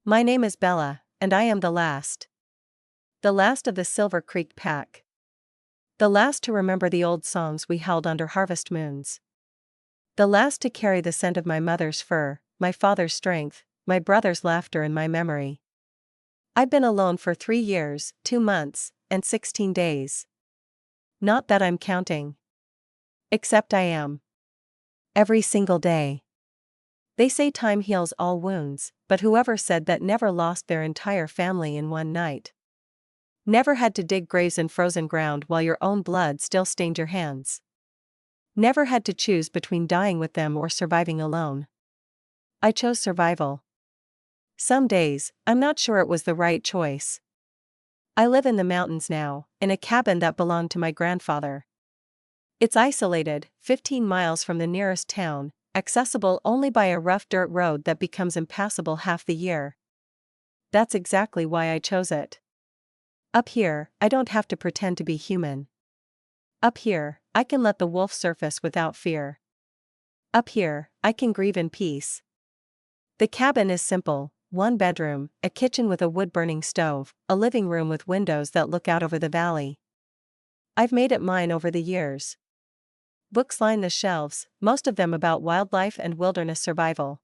My name is Bella, and I am the last. The last of the Silver Creek pack. The last to remember the old songs we held under harvest moons. The last to carry the scent of my mother's fur, my father's strength, my brother's laughter in my memory. I've been alone for 3 years, 2 months, and 16 days. Not that I'm counting. Except I am. Every single day. They say time heals all wounds, but whoever said that never lost their entire family in one night. Never had to dig graves in frozen ground while your own blood still stained your hands. Never had to choose between dying with them or surviving alone. I chose survival. Some days, I'm not sure it was the right choice. I live in the mountains now, in a cabin that belonged to my grandfather. It's isolated, 15 miles from the nearest town, accessible only by a rough dirt road that becomes impassable half the year. That's exactly why I chose it. Up here, I don't have to pretend to be human. Up here, I can let the wolf surface without fear. Up here, I can grieve in peace. The cabin is simple: 1 bedroom, a kitchen with a wood-burning stove, a living room with windows that look out over the valley. I've made it mine over the years. Books line the shelves, most of them about wildlife and wilderness survival.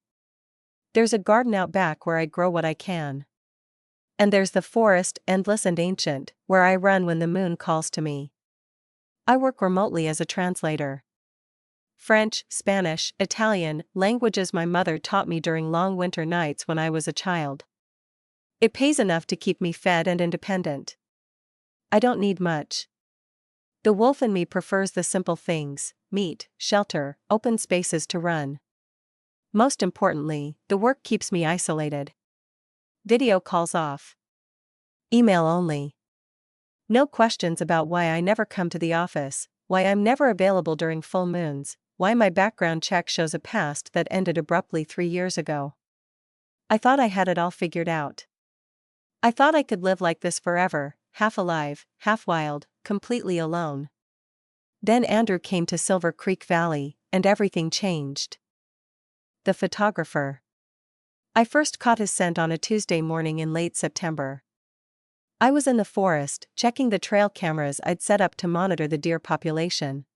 There's a garden out back where I grow what I can. And there's the forest, endless and ancient, where I run when the moon calls to me. I work remotely as a translator. French, Spanish, Italian, languages my mother taught me during long winter nights when I was a child. It pays enough to keep me fed and independent. I don't need much. The wolf in me prefers the simple things: meat, shelter, open spaces to run. Most importantly, the work keeps me isolated. Video calls off. Email only. No questions about why I never come to the office, why I'm never available during full moons, why my background check shows a past that ended abruptly 3 years ago. I thought I had it all figured out. I thought I could live like this forever, half alive, half wild, completely alone. Then Andrew came to Silver Creek Valley, and everything changed. The photographer. I first caught his scent on a Tuesday morning in late September. I was in the forest, checking the trail cameras I'd set up to monitor the deer population.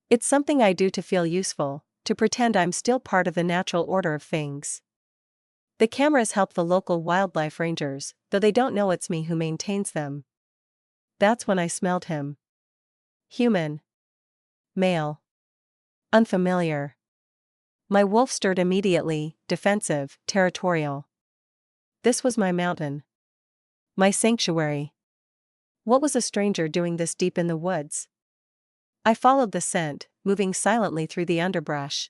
It's something I do to feel useful, to pretend I'm still part of the natural order of things. The cameras help the local wildlife rangers, though they don't know it's me who maintains them. That's when I smelled him. Human. Male. Unfamiliar. My wolf stirred immediately, defensive, territorial. This was my mountain. My sanctuary. What was a stranger doing this deep in the woods? I followed the scent, moving silently through the underbrush.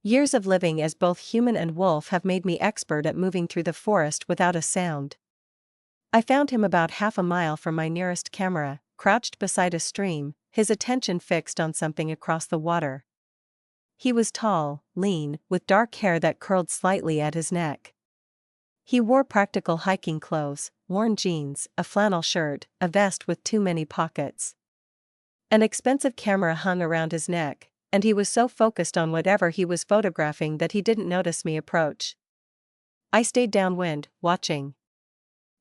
Years of living as both human and wolf have made me expert at moving through the forest without a sound. I found him about half a mile from my nearest camera, crouched beside a stream, his attention fixed on something across the water. He was tall, lean, with dark hair that curled slightly at his neck. He wore practical hiking clothes, worn jeans, a flannel shirt, a vest with too many pockets. An expensive camera hung around his neck, and he was so focused on whatever he was photographing that he didn't notice me approach. I stayed downwind, watching.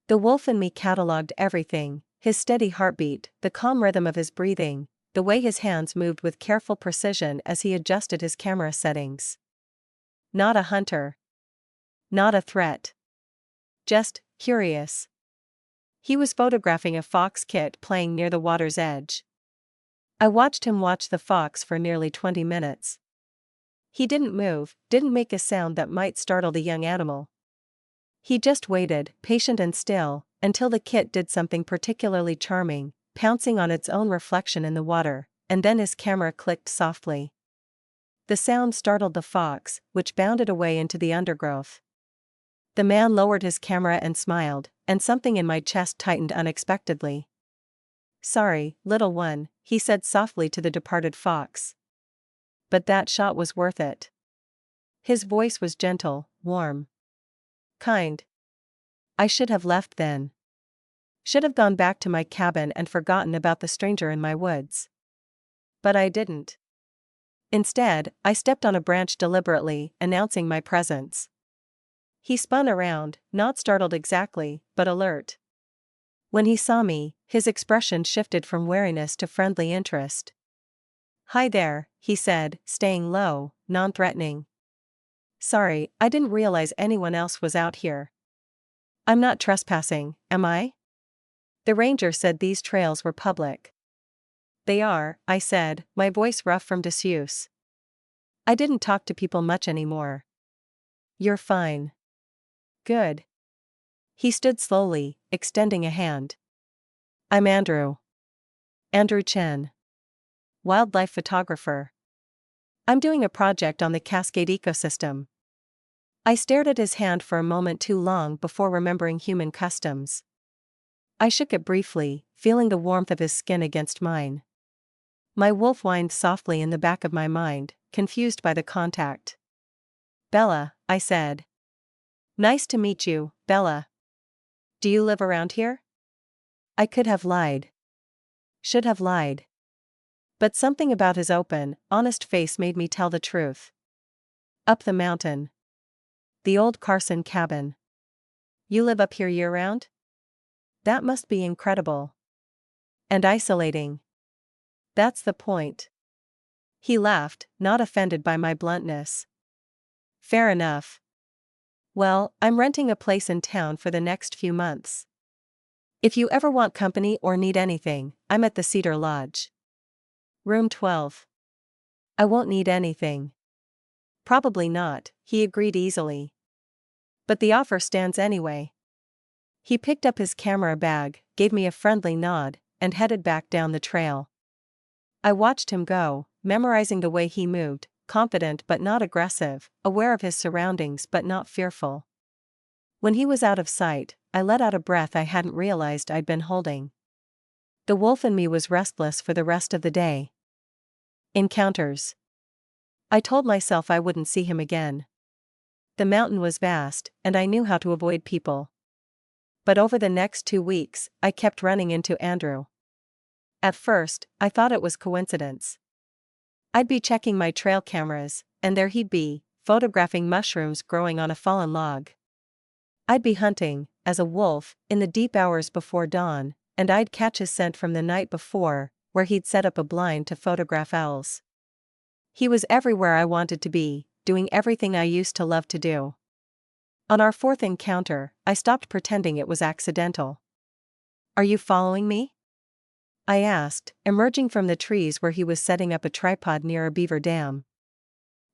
The wolf in me catalogued everything: his steady heartbeat, the calm rhythm of his breathing, the way his hands moved with careful precision as he adjusted his camera settings. Not a hunter. Not a threat. Just curious. He was photographing a fox kit playing near the water's edge. I watched him watch the fox for nearly 20 minutes. He didn't move, didn't make a sound that might startle the young animal. He just waited, patient and still, until the kit did something particularly charming, pouncing on its own reflection in the water, and then his camera clicked softly. The sound startled the fox, which bounded away into the undergrowth. The man lowered his camera and smiled, and something in my chest tightened unexpectedly. "Sorry, little one," he said softly to the departed fox. "But that shot was worth it." His voice was gentle, warm. Kind. I should have left then. Should have gone back to my cabin and forgotten about the stranger in my woods. But I didn't. Instead, I stepped on a branch deliberately, announcing my presence. He spun around, not startled exactly, but alert. When he saw me, his expression shifted from wariness to friendly interest. "Hi there," he said, staying low, non-threatening. "Sorry, I didn't realize anyone else was out here." "I'm not trespassing, am I?" The ranger said these trails were public. "They are," I said, my voice rough from disuse. I didn't talk to people much anymore. "You're fine." "Good." He stood slowly, extending a hand. "I'm Andrew. Andrew Chen. Wildlife photographer. I'm doing a project on the Cascade ecosystem." I stared at his hand for a moment too long before remembering human customs. I shook it briefly, feeling the warmth of his skin against mine. My wolf whined softly in the back of my mind, confused by the contact. "Bella," I said. "Nice to meet you, Bella. Do you live around here?" I could have lied. Should have lied. But something about his open, honest face made me tell the truth. "Up the mountain. The old Carson cabin." "You live up here year-round?" "That must be incredible. And isolating." "That's the point." He laughed, not offended by my bluntness. "Fair enough. Well, I'm renting a place in town for the next few months. If you ever want company or need anything, I'm at the Cedar Lodge. Room 12. "I won't need anything." "Probably not," he agreed easily. "But the offer stands anyway." He picked up his camera bag, gave me a friendly nod, and headed back down the trail. I watched him go, memorizing the way he moved, confident but not aggressive, aware of his surroundings but not fearful. When he was out of sight, I let out a breath I hadn't realized I'd been holding. The wolf in me was restless for the rest of the day. Encounters. I told myself I wouldn't see him again. The mountain was vast, and I knew how to avoid people. But over the next 2 weeks, I kept running into Andrew. At first, I thought it was coincidence. I'd be checking my trail cameras, and there he'd be, photographing mushrooms growing on a fallen log. I'd be hunting, as a wolf, in the deep hours before dawn, and I'd catch his scent from the night before, where he'd set up a blind to photograph owls. He was everywhere I wanted to be, doing everything I used to love to do. On our 4th encounter, I stopped pretending it was accidental. "Are you following me?" I asked, emerging from the trees where he was setting up a tripod near a beaver dam.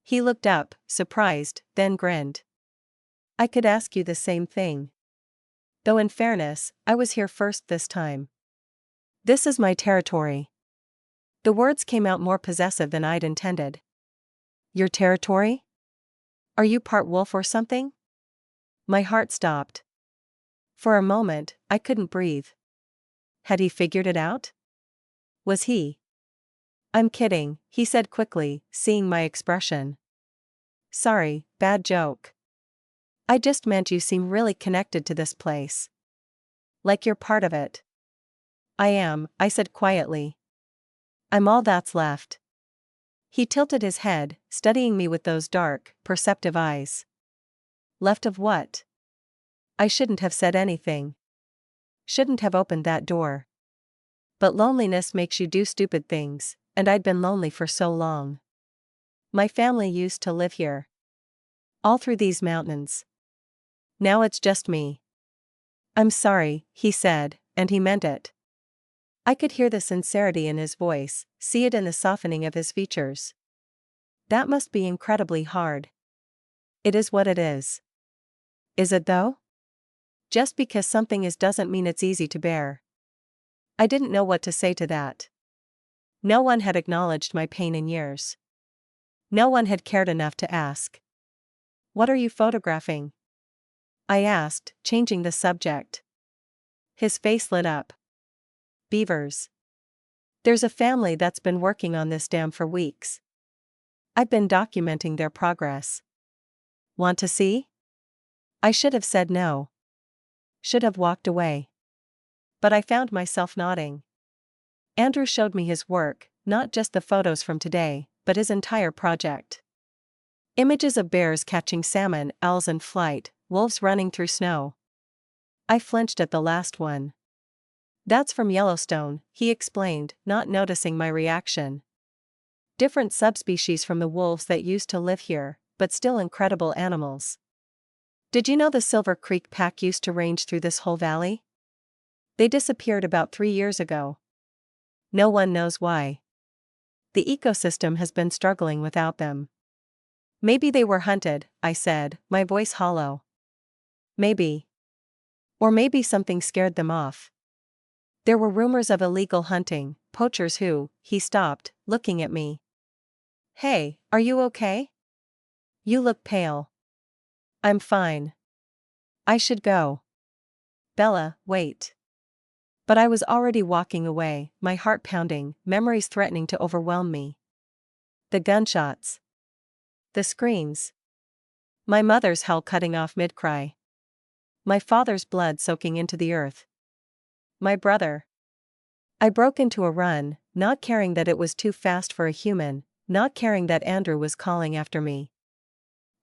He looked up, surprised, then grinned. "I could ask you the same thing. Though in fairness, I was here first this time. This is my territory." The words came out more possessive than I'd intended. "Your territory? Are you part wolf or something?" My heart stopped. For a moment, I couldn't breathe. Had he figured it out? Was he? "I'm kidding," he said quickly, seeing my expression. "Sorry, bad joke. I just meant you seem really connected to this place. Like you're part of it." "I am," I said quietly. "I'm all that's left." He tilted his head, studying me with those dark, perceptive eyes. "Left of what?" I shouldn't have said anything. Shouldn't have opened that door. But loneliness makes you do stupid things, and I'd been lonely for so long. My family used to live here. All through these mountains. Now it's just me. "I'm sorry," he said, and he meant it. I could hear the sincerity in his voice, see it in the softening of his features. "That must be incredibly hard." "It is what it is." "Is it though?" "Just because something is doesn't mean it's easy to bear." I didn't know what to say to that. No one had acknowledged my pain in years. No one had cared enough to ask. "What are you photographing?" I asked, changing the subject. His face lit up. "Beavers. There's a family that's been working on this dam for weeks. I've been documenting their progress." "Want to see?" I should have said no. Should have walked away. But I found myself nodding. Andrew showed me his work, not just the photos from today, but his entire project. Images of bears catching salmon, owls in flight, wolves running through snow. I flinched at the last one. That's from Yellowstone, he explained, not noticing my reaction. Different subspecies from the wolves that used to live here, but still incredible animals. Did you know the Silver Creek pack used to range through this whole valley? They disappeared about 3 years ago. No one knows why. The ecosystem has been struggling without them. Maybe they were hunted, I said, my voice hollow. Maybe. Or maybe something scared them off. There were rumors of illegal hunting, poachers who, he stopped, looking at me. Hey, are you okay? You look pale. I'm fine. I should go. Bella, wait. But I was already walking away, my heart pounding, memories threatening to overwhelm me. The gunshots. The screams. My mother's howl cutting off mid-cry. My father's blood soaking into the earth. My brother. I broke into a run, not caring that it was too fast for a human, not caring that Andrew was calling after me.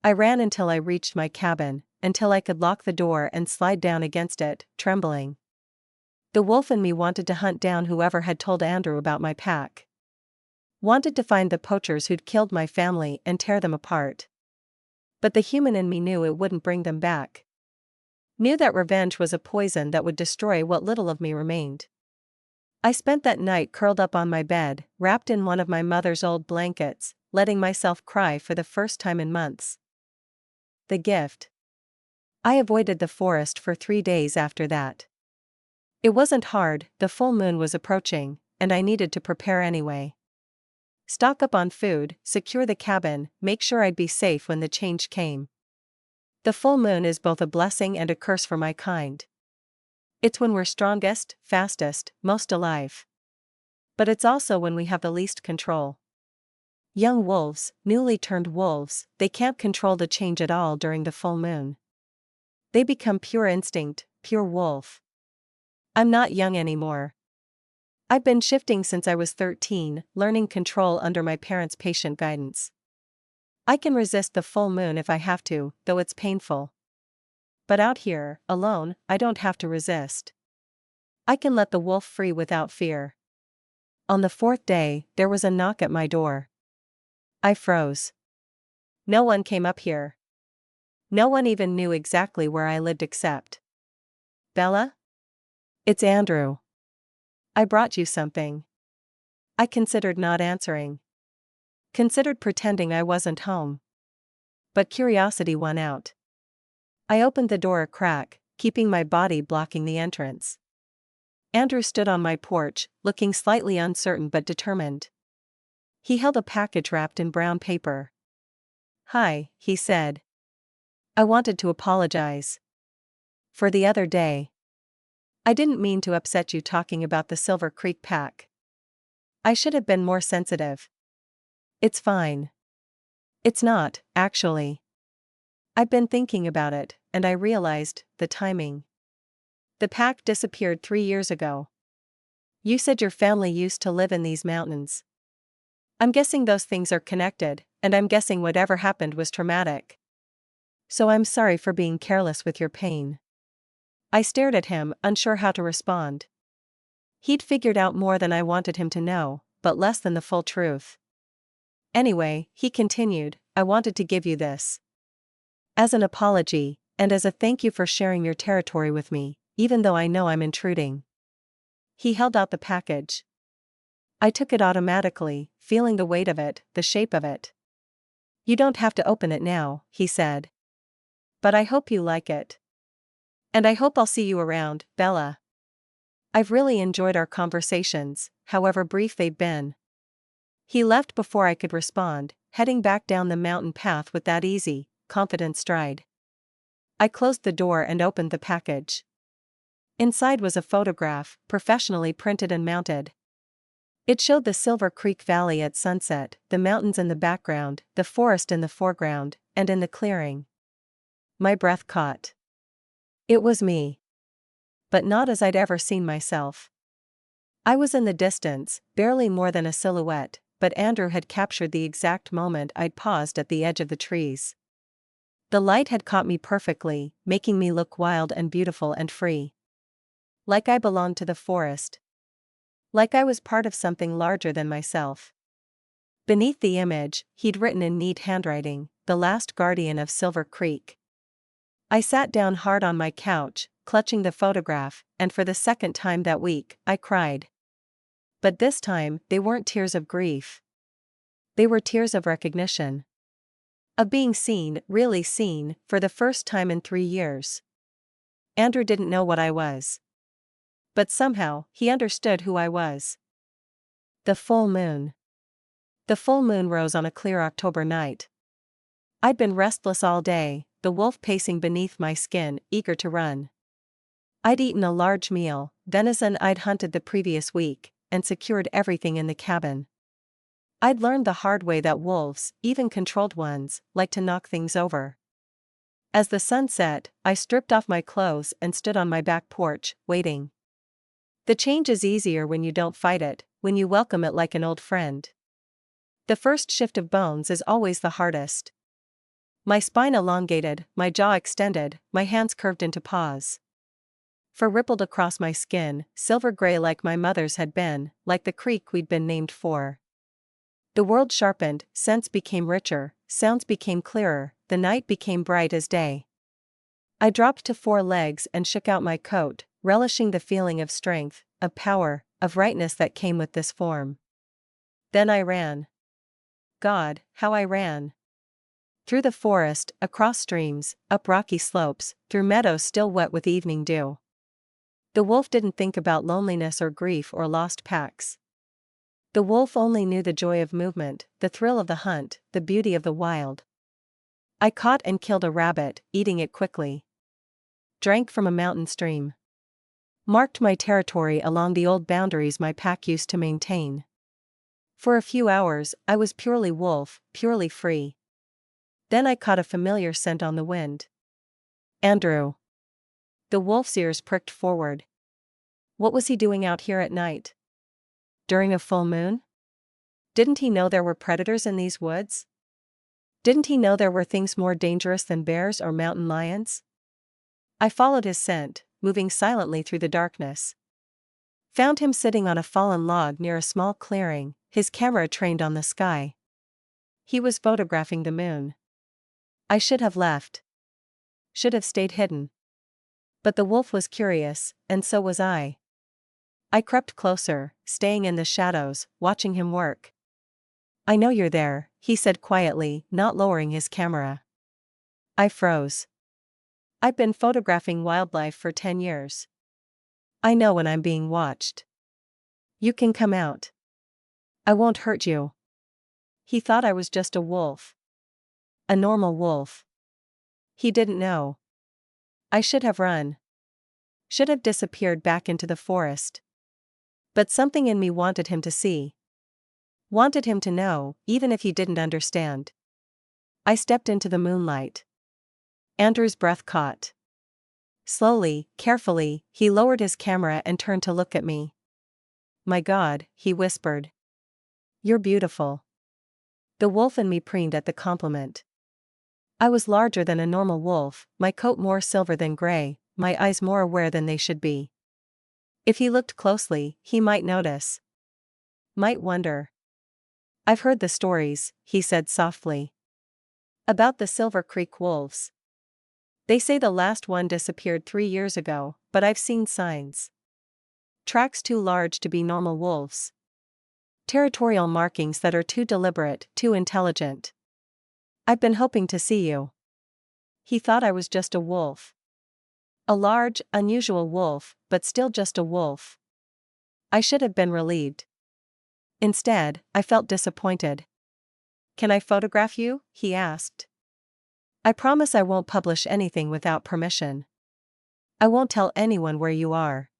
I ran until I reached my cabin, until I could lock the door and slide down against it, trembling. The wolf in me wanted to hunt down whoever had told Andrew about my pack. Wanted to find the poachers who'd killed my family and tear them apart. But the human in me knew it wouldn't bring them back. Knew that revenge was a poison that would destroy what little of me remained. I spent that night curled up on my bed, wrapped in one of my mother's old blankets, letting myself cry for the first time in months. The gift. I avoided the forest for 3 days after that. It wasn't hard, the full moon was approaching, and I needed to prepare anyway. Stock up on food, secure the cabin, make sure I'd be safe when the change came. The full moon is both a blessing and a curse for my kind. It's when we're strongest, fastest, most alive. But it's also when we have the least control. Young wolves, newly turned wolves, they can't control the change at all during the full moon. They become pure instinct, pure wolf. I'm not young anymore. I've been shifting since I was 13, learning control under my parents' patient guidance. I can resist the full moon if I have to, though it's painful. But out here, alone, I don't have to resist. I can let the wolf free without fear. On the 4th day, there was a knock at my door. I froze. No one came up here. No one even knew exactly where I lived except. Bella? It's Andrew. I brought you something. I considered not answering. Considered pretending I wasn't home. But curiosity won out. I opened the door a crack, keeping my body blocking the entrance. Andrew stood on my porch, looking slightly uncertain but determined. He held a package wrapped in brown paper. Hi, he said. I wanted to apologize. For the other day. I didn't mean to upset you talking about the Silver Creek pack. I should have been more sensitive. It's fine. It's not, actually. I've been thinking about it, and I realized the timing. The pack disappeared 3 years ago. You said your family used to live in these mountains. I'm guessing those things are connected, and I'm guessing whatever happened was traumatic. So I'm sorry for being careless with your pain. I stared at him, unsure how to respond. He'd figured out more than I wanted him to know, but less than the full truth. Anyway, he continued, I wanted to give you this. As an apology, and as a thank you for sharing your territory with me, even though I know I'm intruding. He held out the package. I took it automatically, feeling the weight of it, the shape of it. You don't have to open it now, he said. But I hope you like it. And I hope I'll see you around, Bella. I've really enjoyed our conversations, however brief they've been. He left before I could respond, heading back down the mountain path with that easy, confident stride. I closed the door and opened the package. Inside was a photograph, professionally printed and mounted. It showed the Silver Creek Valley at sunset, the mountains in the background, the forest in the foreground, and in the clearing. My breath caught. It was me. But not as I'd ever seen myself. I was in the distance, barely more than a silhouette, but Andrew had captured the exact moment I'd paused at the edge of the trees. The light had caught me perfectly, making me look wild and beautiful and free. Like I belonged to the forest. Like I was part of something larger than myself. Beneath the image, he'd written in neat handwriting, "The last guardian of Silver Creek." I sat down hard on my couch, clutching the photograph, and for the second time that week, I cried. But this time, they weren't tears of grief. They were tears of recognition. Of being seen, really seen, for the first time in 3 years. Andrew didn't know what I was. But somehow, he understood who I was. The full moon. The full moon rose on a clear October night. I'd been restless all day, the wolf pacing beneath my skin, eager to run. I'd eaten a large meal, venison I'd hunted the previous week, and secured everything in the cabin. I'd learned the hard way that wolves, even controlled ones, like to knock things over. As the sun set, I stripped off my clothes and stood on my back porch, waiting. The change is easier when you don't fight it, when you welcome it like an old friend. The first shift of bones is always the hardest. My spine elongated, my jaw extended, my hands curved into paws. Fur rippled across my skin, silver gray like my mother's had been, like the creek we'd been named for. The world sharpened, scents became richer, sounds became clearer, the night became bright as day. I dropped to 4 legs and shook out my coat, relishing the feeling of strength, of power, of rightness that came with this form. Then I ran. God, how I ran! Through the forest, across streams, up rocky slopes, through meadows still wet with evening dew. The wolf didn't think about loneliness or grief or lost packs. The wolf only knew the joy of movement, the thrill of the hunt, the beauty of the wild. I caught and killed a rabbit, eating it quickly. Drank from a mountain stream. Marked my territory along the old boundaries my pack used to maintain. For a few hours, I was purely wolf, purely free. Then I caught a familiar scent on the wind. Andrew. The wolf's ears pricked forward. What was he doing out here at night? During a full moon? Didn't he know there were predators in these woods? Didn't he know there were things more dangerous than bears or mountain lions? I followed his scent, moving silently through the darkness. Found him sitting on a fallen log near a small clearing, his camera trained on the sky. He was photographing the moon. I should have left. Should have stayed hidden. But the wolf was curious, and so was I. I crept closer, staying in the shadows, watching him work. I know you're there, he said quietly, not lowering his camera. I froze. I've been photographing wildlife for 10 years. I know when I'm being watched. You can come out. I won't hurt you. He thought I was just a wolf. A normal wolf. He didn't know. I should have run. Should have disappeared back into the forest. But something in me wanted him to see. Wanted him to know, even if he didn't understand. I stepped into the moonlight. Andrew's breath caught. Slowly, carefully, he lowered his camera and turned to look at me. My God, he whispered. You're beautiful. The wolf in me preened at the compliment. I was larger than a normal wolf, my coat more silver than gray, my eyes more aware than they should be. If he looked closely, he might notice. Might wonder. I've heard the stories, he said softly. About the Silver Creek wolves. They say the last one disappeared 3 years ago, but I've seen signs. Tracks too large to be normal wolves. Territorial markings that are too deliberate, too intelligent. I've been hoping to see you. He thought I was just a wolf. A large, unusual wolf, but still just a wolf. I should have been relieved. Instead, I felt disappointed. Can I photograph you? He asked. I promise I won't publish anything without permission. I won't tell anyone where you are.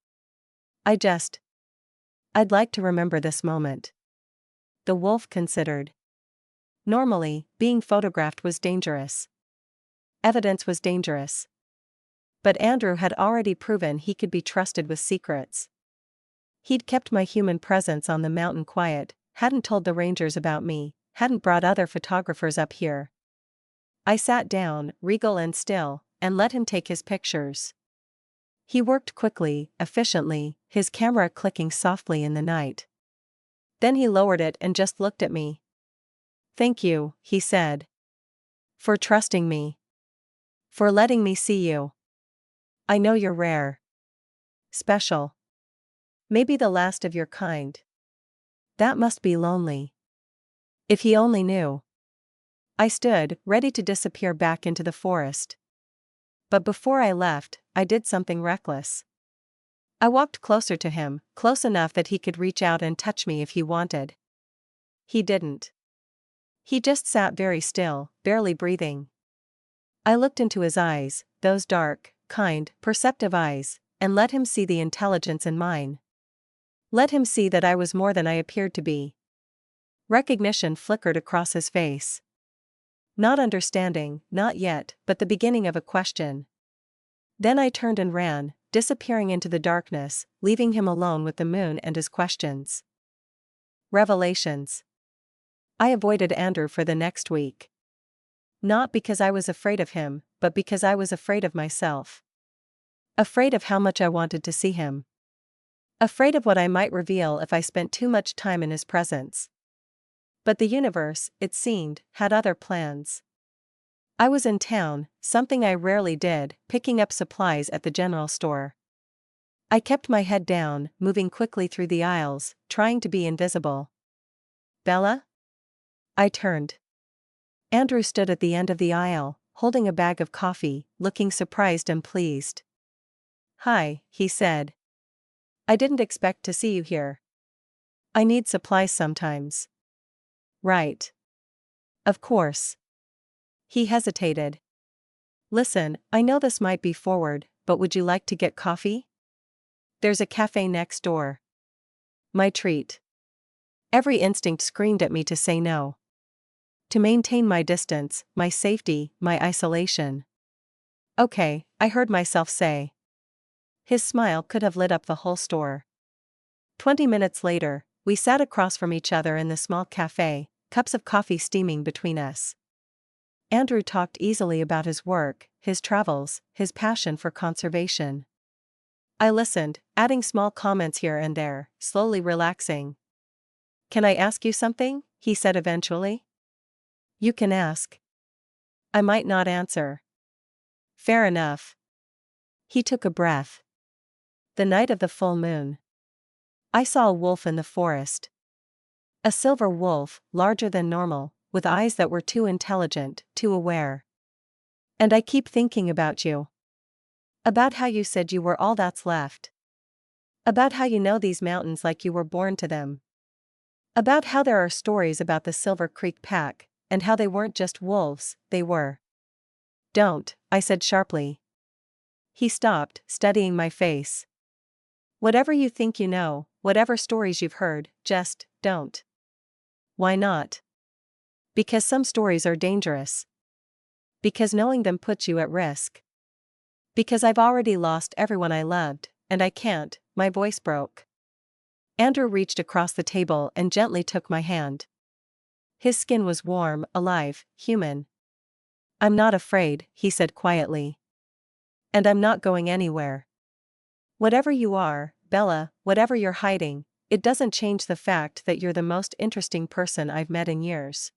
I'd like to remember this moment. The wolf considered. Normally, being photographed was dangerous. Evidence was dangerous. But Andrew had already proven he could be trusted with secrets. He'd kept my human presence on the mountain quiet, hadn't told the rangers about me, hadn't brought other photographers up here. I sat down, regal and still, and let him take his pictures. He worked quickly, efficiently, his camera clicking softly in the night. Then he lowered it and just looked at me. "Thank you," he said. "For trusting me. For letting me see you. I know you're rare. Special. Maybe the last of your kind. That must be lonely. If he only knew." I stood, ready to disappear back into the forest. But before I left, I did something reckless. I walked closer to him, close enough that he could reach out and touch me if he wanted. He didn't. He just sat very still, barely breathing. I looked into his eyes, those dark, kind, perceptive eyes, and let him see the intelligence in mine. Let him see that I was more than I appeared to be. Recognition flickered across his face. Not understanding, not yet, but the beginning of a question. Then I turned and ran, disappearing into the darkness, leaving him alone with the moon and his questions. Revelations. I avoided Andrew for the next week. Not because I was afraid of him, but because I was afraid of myself. Afraid of how much I wanted to see him. Afraid of what I might reveal if I spent too much time in his presence. But the universe, it seemed, had other plans. I was in town, something I rarely did, picking up supplies at the general store. I kept my head down, moving quickly through the aisles, trying to be invisible. "Bella?" I turned. Andrew stood at the end of the aisle, holding a bag of coffee, looking surprised and pleased. "Hi," he said. "I didn't expect to see you here. I need supplies sometimes." "Right. Of course." He hesitated. "Listen, I know this might be forward, but would you like to get coffee? There's a cafe next door." My treat. Every instinct screamed at me to say no. To maintain my distance, my safety, my isolation. "Okay," I heard myself say. His smile could have lit up the whole store. 20 minutes later, we sat across from each other in the small cafe, cups of coffee steaming between us. Andrew talked easily about his work, his travels, his passion for conservation. I listened, adding small comments here and there, slowly relaxing. "Can I ask you something?" he said eventually. "You can ask." I might not answer. "Fair enough." He took a breath. The night of the full moon. I saw a wolf in the forest. A silver wolf, larger than normal, with eyes that were too intelligent, too aware. "And I keep thinking about you. About how you said you were all that's left. About how you know these mountains like you were born to them. About how there are stories about the Silver Creek pack, and how they weren't just wolves, they were." "Don't," I said sharply. He stopped, studying my face. "Whatever you think you know, whatever stories you've heard, just don't." "Why not?" "Because some stories are dangerous. Because knowing them puts you at risk. Because I've already lost everyone I loved, and I can't." My voice broke. Andrew reached across the table and gently took my hand. His skin was warm, alive, human. "I'm not afraid," he said quietly. "And I'm not going anywhere. Whatever you are, Bella, whatever you're hiding, it doesn't change the fact that you're the most interesting person I've met in years.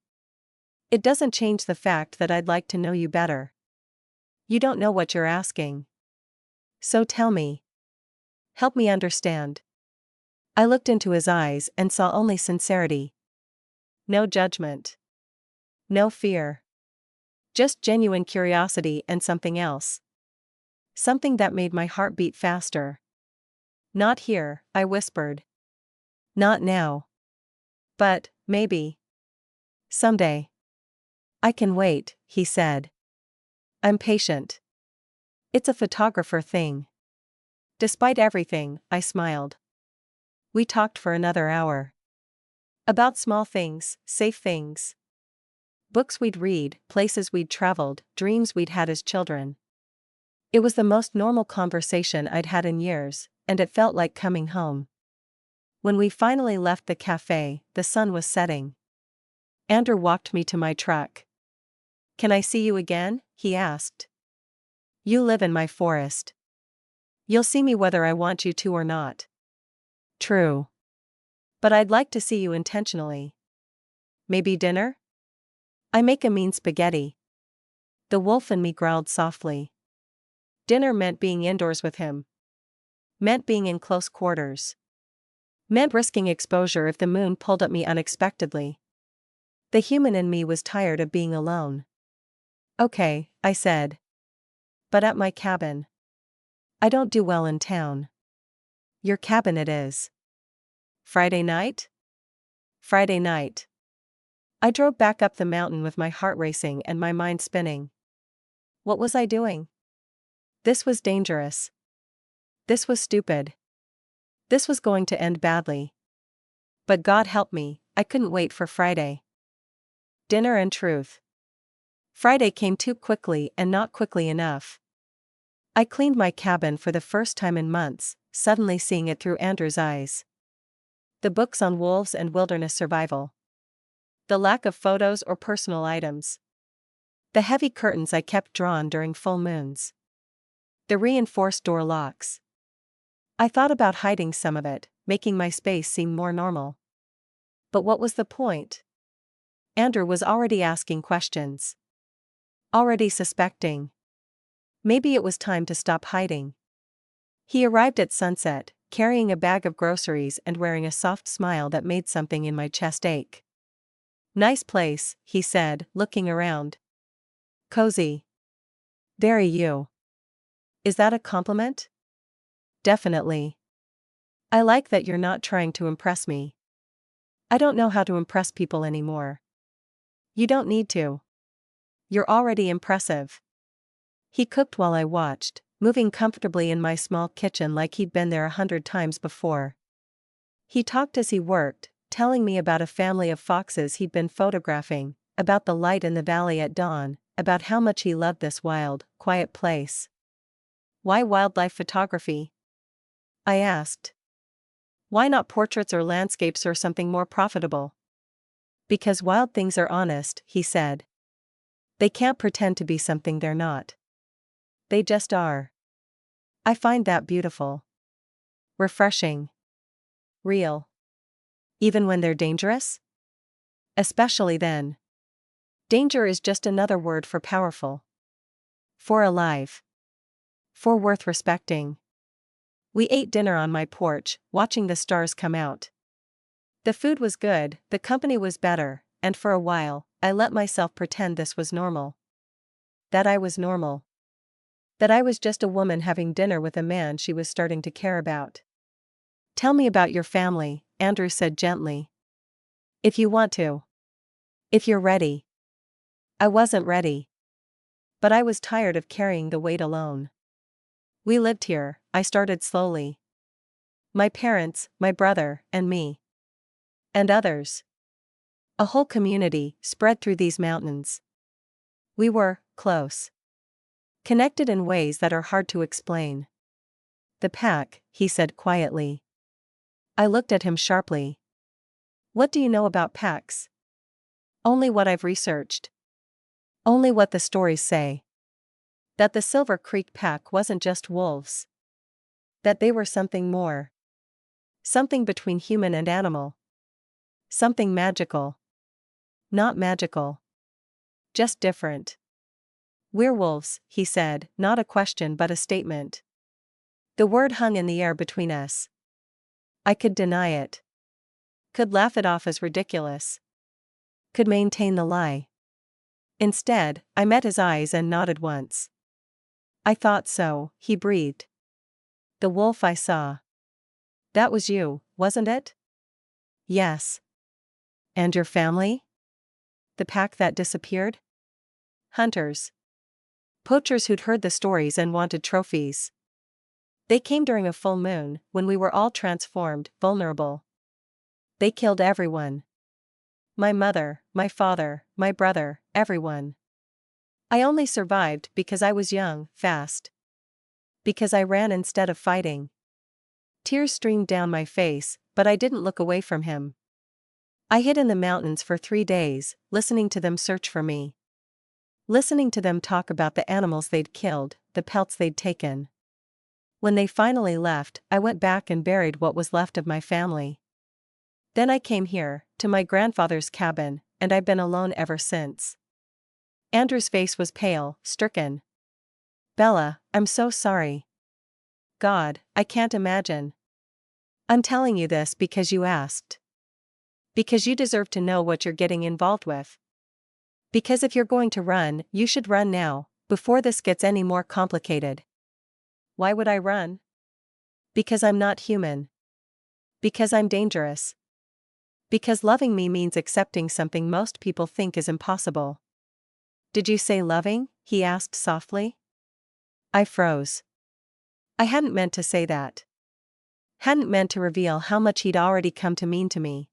It doesn't change the fact that I'd like to know you better. You don't know what you're asking. So tell me. Help me understand." I looked into his eyes and saw only sincerity. No judgment. No fear. Just genuine curiosity and something else. Something that made my heart beat faster. "Not here," I whispered. "Not now. But, maybe. Someday." "I can wait," he said. "I'm patient. It's a photographer thing." Despite everything, I smiled. We talked for another hour. About small things, safe things. Books we'd read, places we'd traveled, dreams we'd had as children. It was the most normal conversation I'd had in years, and it felt like coming home. When we finally left the cafe, the sun was setting. Andrew walked me to my truck. Can I see you again? He asked. You live in my forest. You'll see me whether I want you to or not. True. But I'd like to see you intentionally. Maybe dinner? I make a mean spaghetti. The wolf in me growled softly. Dinner meant being indoors with him. Meant being in close quarters. Meant risking exposure if the moon pulled at me unexpectedly. The human in me was tired of being alone. Okay, I said. But at my cabin. I don't do well in town. Your cabin it is. Friday night? Friday night. I drove back up the mountain with my heart racing and my mind spinning. What was I doing? This was dangerous. This was stupid. This was going to end badly. But God help me, I couldn't wait for Friday. Dinner and truth. Friday came too quickly and not quickly enough. I cleaned my cabin for the first time in months, suddenly seeing it through Andrew's eyes. The books on wolves and wilderness survival. The lack of photos or personal items. The heavy curtains I kept drawn during full moons. The reinforced door locks. I thought about hiding some of it, making my space seem more normal. But what was the point? Andrew was already asking questions. Already suspecting. Maybe it was time to stop hiding. He arrived at sunset, carrying a bag of groceries and wearing a soft smile that made something in my chest ache. Nice place, he said, looking around. Cozy. Very you. Is that a compliment? Definitely. I like that you're not trying to impress me. I don't know how to impress people anymore. You don't need to. You're already impressive. He cooked while I watched, moving comfortably in my small kitchen like he'd been there 100 times before. He talked as he worked, telling me about a family of foxes he'd been photographing, about the light in the valley at dawn, about how much he loved this wild, quiet place. Why wildlife photography? I asked. Why not portraits or landscapes or something more profitable? Because wild things are honest, he said. They can't pretend to be something they're not. They just are. I find that beautiful. Refreshing. Real. Even when they're dangerous? Especially then. Danger is just another word for powerful. For alive. For worth respecting. We ate dinner on my porch, watching the stars come out. The food was good, the company was better, and for a while, I let myself pretend this was normal. That I was normal. That I was just a woman having dinner with a man she was starting to care about. Tell me about your family, Andrew said gently. If you want to. If you're ready. I wasn't ready. But I was tired of carrying the weight alone. We lived here, I started slowly. My parents, my brother, and me. And others. A whole community, spread through these mountains. We were close. Connected in ways that are hard to explain. The pack, he said quietly. I looked at him sharply. What do you know about packs? Only what I've researched. Only what the stories say. That the Silver Creek pack wasn't just wolves. That they were something more. Something between human and animal. Something magical. Not magical. Just different. Werewolves, he said, not a question but a statement. The word hung in the air between us. I could deny it. Could laugh it off as ridiculous. Could maintain the lie. Instead, I met his eyes and nodded once. I thought so, he breathed. The wolf I saw. That was you, wasn't it? Yes. And your family? The pack that disappeared? Hunters. Poachers who'd heard the stories and wanted trophies. They came during a full moon, when we were all transformed, vulnerable. They killed everyone. My mother, my father, my brother, everyone. I only survived because I was young, fast. Because I ran instead of fighting. Tears streamed down my face, but I didn't look away from him. I hid in the mountains for 3 days, listening to them search for me. listening to them talk about the animals they'd killed, the pelts they'd taken. When they finally left, I went back and buried what was left of my family. Then I came here, to my grandfather's cabin, and I've been alone ever since. Andrew's face was pale, stricken. Bella, I'm so sorry. God, I can't imagine. I'm telling you this because you asked. Because you deserve to know what you're getting involved with. Because if you're going to run, you should run now, before this gets any more complicated. Why would I run? Because I'm not human. Because I'm dangerous. Because loving me means accepting something most people think is impossible. Did you say loving? He asked softly. I froze. I hadn't meant to say that. Hadn't meant to reveal how much he'd already come to mean to me.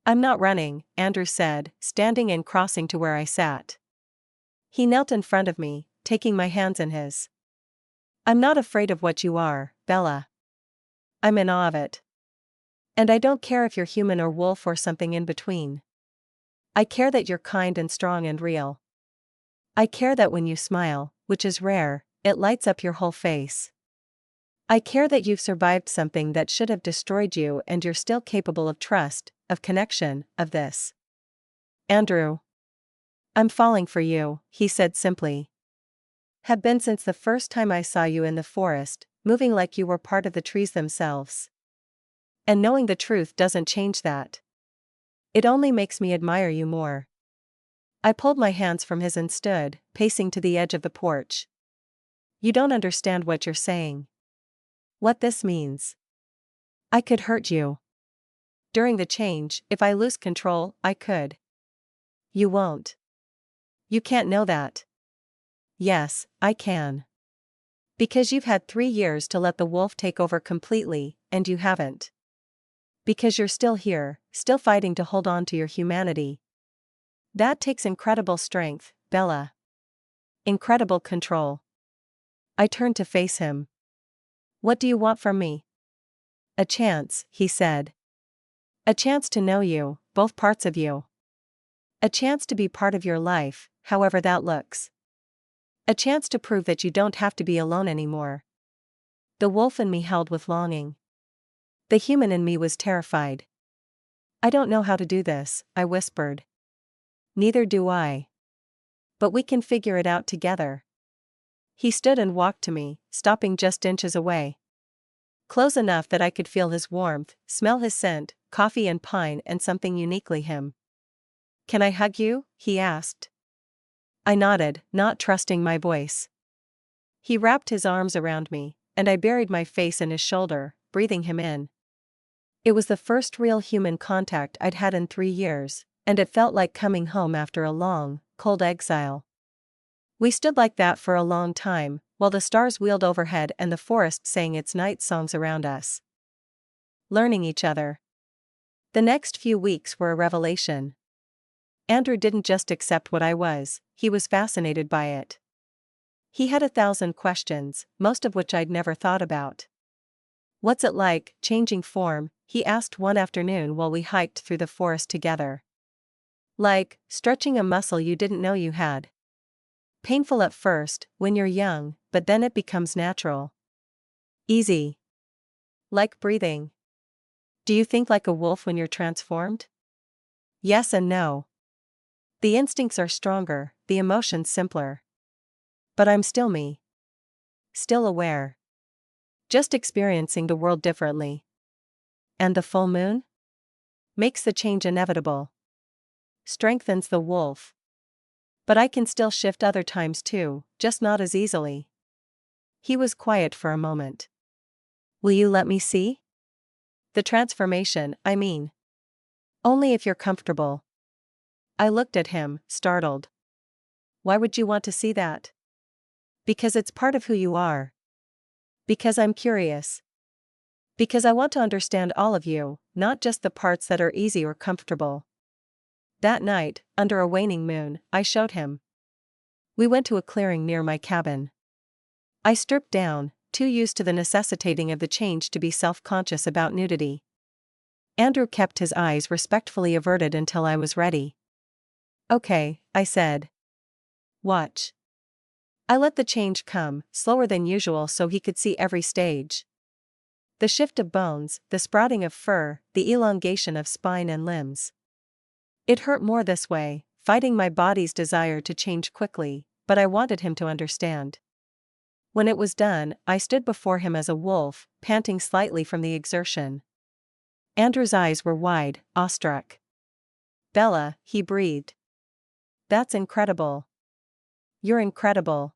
I'm not running, Andrew said, standing and crossing to where I sat. He knelt in front of me, taking my hands in his. I'm not afraid of what you are, Bella. I'm in awe of it. And I don't care if you're human or wolf or something in between. I care that you're kind and strong and real. I care that when you smile, which is rare, it lights up your whole face. I care that you've survived something that should have destroyed you and you're still capable of trust, of connection, of this. Andrew. I'm falling for you, he said simply. Have been since the first time I saw you in the forest, moving like you were part of the trees themselves. And knowing the truth doesn't change that. It only makes me admire you more. I pulled my hands from his and stood, pacing to the edge of the porch. You don't understand what you're saying. What this means. I could hurt you. During the change, if I lose control, I could. You won't. You can't know that. Yes, I can. Because you've had 3 years to let the wolf take over completely, and you haven't. Because you're still here, still fighting to hold on to your humanity. That takes incredible strength, Bella. Incredible control. I turned to face him. What do you want from me? A chance, he said. A chance to know you, both parts of you. A chance to be part of your life, however that looks. A chance to prove that you don't have to be alone anymore. The wolf in me held with longing. The human in me was terrified. I don't know how to do this, I whispered. Neither do I. But we can figure it out together. He stood and walked to me, stopping just inches away. Close enough that I could feel his warmth, smell his scent, coffee and pine and something uniquely him. Can I hug you? He asked. I nodded, not trusting my voice. He wrapped his arms around me, and I buried my face in his shoulder, breathing him in. It was the first real human contact I'd had in 3 years, and it felt like coming home after a long, cold exile. We stood like that for a long time, while the stars wheeled overhead and the forest sang its night songs around us. Learning each other. The next few weeks were a revelation. Andrew didn't just accept what I was, he was fascinated by it. He had 1,000 questions, most of which I'd never thought about. What's it like, changing form? He asked one afternoon while we hiked through the forest together. Like, stretching a muscle you didn't know you had. Painful at first, when you're young, but then it becomes natural. Easy. Like breathing. Do you think like a wolf when you're transformed? Yes and no. The instincts are stronger, the emotions simpler. But I'm still me. Still aware. Just experiencing the world differently. And the full moon? Makes the change inevitable. Strengthens the wolf. But I can still shift other times too, just not as easily. He was quiet for a moment. Will you let me see? The transformation, I mean. Only if you're comfortable. I looked at him, startled. Why would you want to see that? Because it's part of who you are. Because I'm curious. Because I want to understand all of you, not just the parts that are easy or comfortable. That night, under a waning moon, I showed him. We went to a clearing near my cabin. I stripped down, too used to the necessitating of the change to be self-conscious about nudity. Andrew kept his eyes respectfully averted until I was ready. Okay, I said. Watch. I let the change come, slower than usual so he could see every stage. The shift of bones, the sprouting of fur, the elongation of spine and limbs. It hurt more this way, fighting my body's desire to change quickly, but I wanted him to understand. When it was done, I stood before him as a wolf, panting slightly from the exertion. Andrew's eyes were wide, awestruck. "Bella," he breathed. "That's incredible. You're incredible."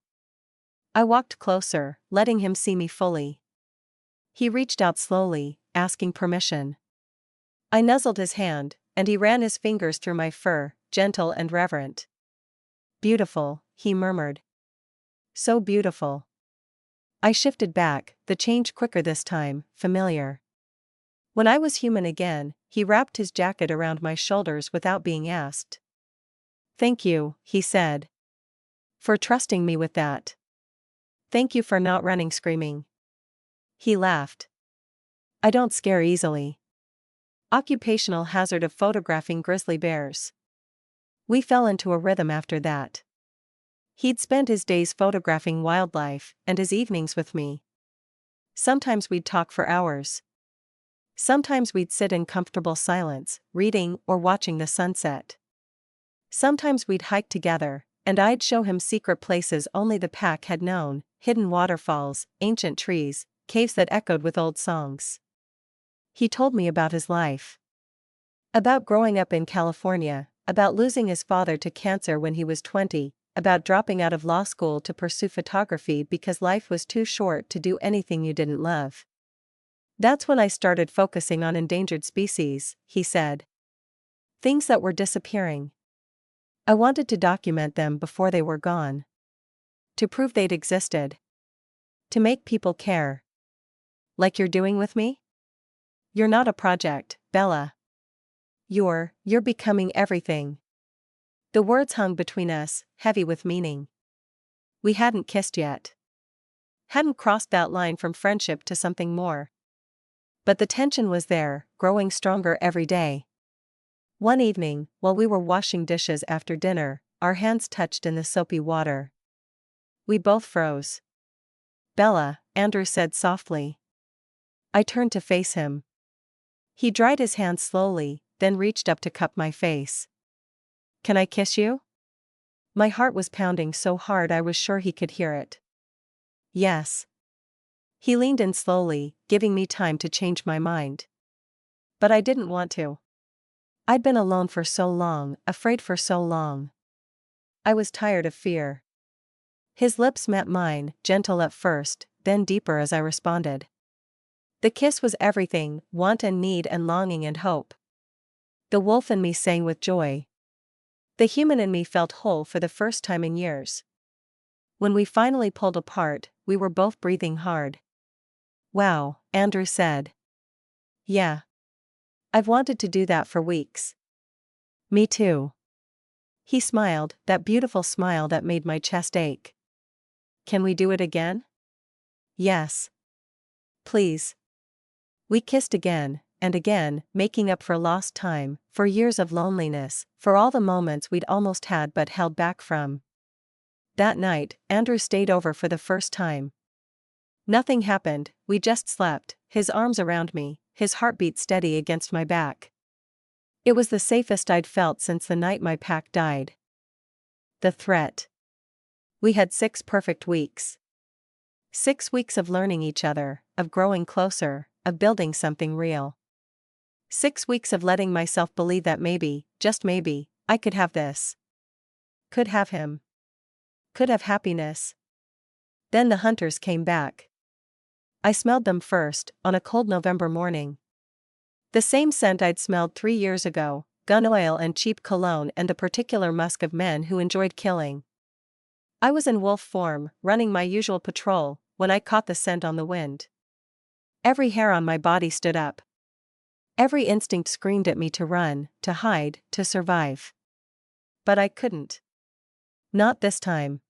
I walked closer, letting him see me fully. He reached out slowly, asking permission. I nuzzled his hand, and he ran his fingers through my fur, gentle and reverent. "Beautiful," he murmured. "So beautiful." I shifted back, the change quicker this time, familiar. When I was human again, he wrapped his jacket around my shoulders without being asked. "Thank you," he said. "For trusting me with that. Thank you for not running screaming." He laughed. "I don't scare easily." Occupational hazard of photographing grizzly bears. We fell into a rhythm after that. He'd spend his days photographing wildlife, and his evenings with me. Sometimes we'd talk for hours. Sometimes we'd sit in comfortable silence, reading or watching the sunset. Sometimes we'd hike together, and I'd show him secret places only the pack had known, hidden waterfalls, ancient trees, caves that echoed with old songs. He told me about his life. About growing up in California, about losing his father to cancer when he was 20, about dropping out of law school to pursue photography because life was too short to do anything you didn't love. "That's when I started focusing on endangered species," he said. "Things that were disappearing. I wanted to document them before they were gone. To prove they'd existed. To make people care. Like you're doing with me? You're not a project, Bella. You're becoming everything." The words hung between us, heavy with meaning. We hadn't kissed yet. Hadn't crossed that line from friendship to something more. But the tension was there, growing stronger every day. One evening, while we were washing dishes after dinner, our hands touched in the soapy water. We both froze. "Bella," Andrew said softly. I turned to face him. He dried his hands slowly, then reached up to cup my face. "Can I kiss you?" My heart was pounding so hard I was sure he could hear it. "Yes." He leaned in slowly, giving me time to change my mind. But I didn't want to. I'd been alone for so long, afraid for so long. I was tired of fear. His lips met mine, gentle at first, then deeper as I responded. The kiss was everything, want and need and longing and hope. The wolf in me sang with joy. The human in me felt whole for the first time in years. When we finally pulled apart, we were both breathing hard. "Wow," Andrew said. "Yeah. I've wanted to do that for weeks." "Me too." He smiled, that beautiful smile that made my chest ache. "Can we do it again?" "Yes. Please." We kissed again, and again, making up for lost time, for years of loneliness, for all the moments we'd almost had but held back from. That night, Andrew stayed over for the first time. Nothing happened, we just slept, his arms around me, his heartbeat steady against my back. It was the safest I'd felt since the night my pack died. The threat. We had 6 perfect weeks. 6 weeks of learning each other, of growing closer, of building something real. 6 weeks of letting myself believe that maybe, just maybe, I could have this. Could have him. Could have happiness. Then the hunters came back. I smelled them first, on a cold November morning. The same scent I'd smelled 3 years ago, gun oil and cheap cologne and the particular musk of men who enjoyed killing. I was in wolf form, running my usual patrol, when I caught the scent on the wind. Every hair on my body stood up. Every instinct screamed at me to run, to hide, to survive. But I couldn't. Not this time.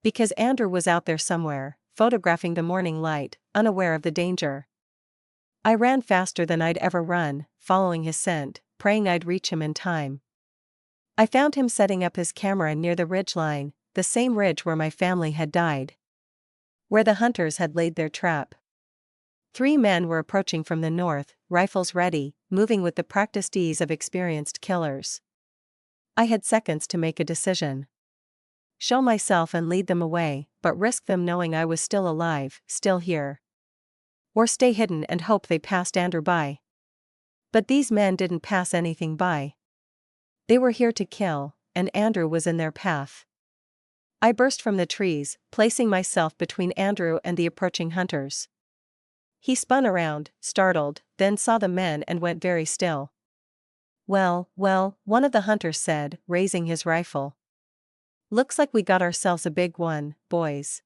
Because Andrew was out there somewhere, photographing the morning light, unaware of the danger. I ran faster than I'd ever run, following his scent, praying I'd reach him in time. I found him setting up his camera near the ridgeline, the same ridge where my family had died. Where the hunters had laid their trap. 3 men were approaching from the north, rifles ready, moving with the practiced ease of experienced killers. I had seconds to make a decision. Show myself and lead them away, but risk them knowing I was still alive, still here. Or stay hidden and hope they passed Andrew by. But these men didn't pass anything by. They were here to kill, and Andrew was in their path. I burst from the trees, placing myself between Andrew and the approaching hunters. He spun around, startled, then saw the men and went very still. Well, one of the hunters said, raising his rifle. Looks like we got ourselves a big one, boys.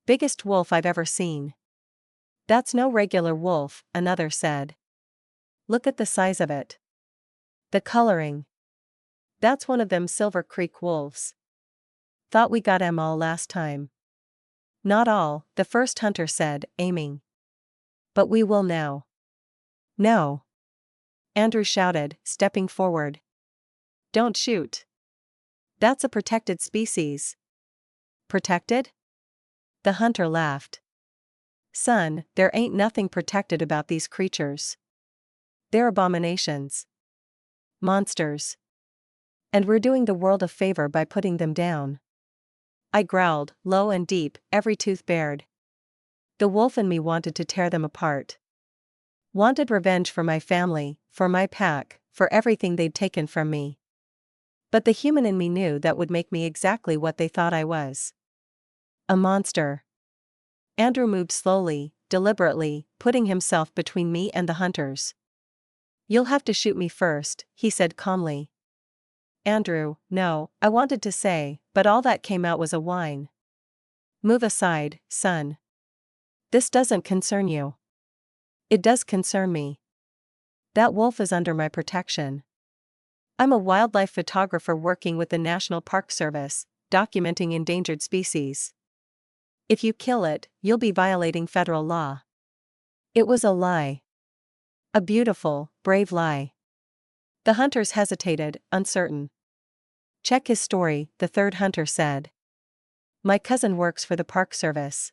Biggest wolf I've ever seen. That's no regular wolf, another said. Look at the size of it. The coloring. That's one of them Silver Creek wolves. Thought we got 'em all last time. Not all, the first hunter said, aiming. But we will now. No. Andrew shouted, stepping forward. Don't shoot. That's a protected species. Protected? The hunter laughed. Son, there ain't nothing protected about these creatures. They're abominations. Monsters. And we're doing the world a favor by putting them down. I growled, low and deep, every tooth bared. The wolf in me wanted to tear them apart. Wanted revenge for my family, for my pack, for everything they'd taken from me. But the human in me knew that would make me exactly what they thought I was. A monster. Andrew moved slowly, deliberately, putting himself between me and the hunters. You'll have to shoot me first, he said calmly. Andrew, no, I wanted to say, but all that came out was a whine. Move aside, son. This doesn't concern you. It does concern me. That wolf is under my protection. I'm a wildlife photographer working with the National Park Service, documenting endangered species. If you kill it, you'll be violating federal law. It was a lie. A beautiful, brave lie. The hunters hesitated, uncertain. Check his story, the third hunter said. My cousin works for the Park Service.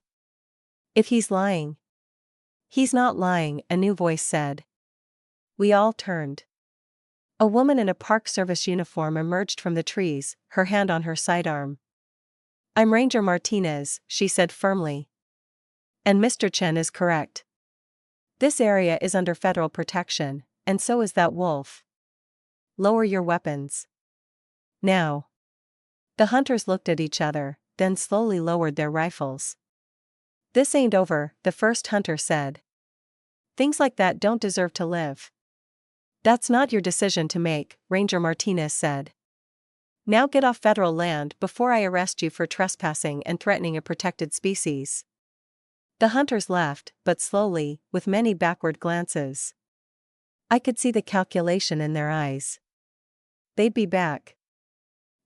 If he's lying. He's not lying, a new voice said. We all turned. A woman in a Park Service uniform emerged from the trees, her hand on her sidearm. I'm Ranger Martinez, she said firmly. And Mr. Chen is correct. This area is under federal protection, and so is that wolf. Lower your weapons. Now. The hunters looked at each other, then slowly lowered their rifles. This ain't over, the first hunter said. Things like that don't deserve to live. That's not your decision to make, Ranger Martinez said. Now get off federal land before I arrest you for trespassing and threatening a protected species. The hunters left, but slowly, with many backward glances. I could see the calculation in their eyes. They'd be back.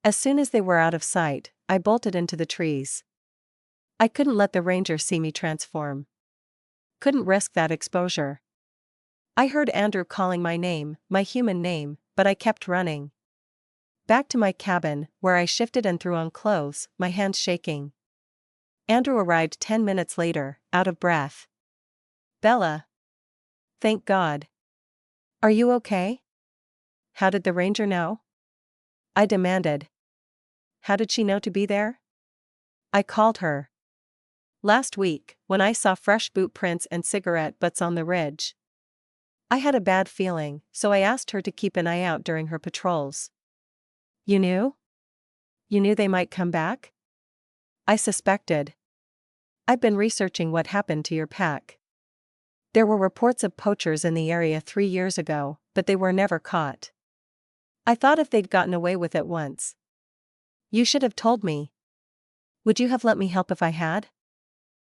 As soon as they were out of sight, I bolted into the trees. I couldn't let the ranger see me transform. Couldn't risk that exposure. I heard Andrew calling my name, my human name, but I kept running. Back to my cabin, where I shifted and threw on clothes, my hands shaking. Andrew arrived 10 minutes later, out of breath. Bella. Thank God. Are you okay? How did the ranger know? I demanded. How did she know to be there? I called her. Last week, when I saw fresh boot prints and cigarette butts on the ridge. I had a bad feeling, so I asked her to keep an eye out during her patrols. You knew? You knew they might come back? I suspected. I've been researching what happened to your pack. There were reports of poachers in the area 3 years ago, but they were never caught. I thought if they'd gotten away with it once. You should have told me. Would you have let me help if I had?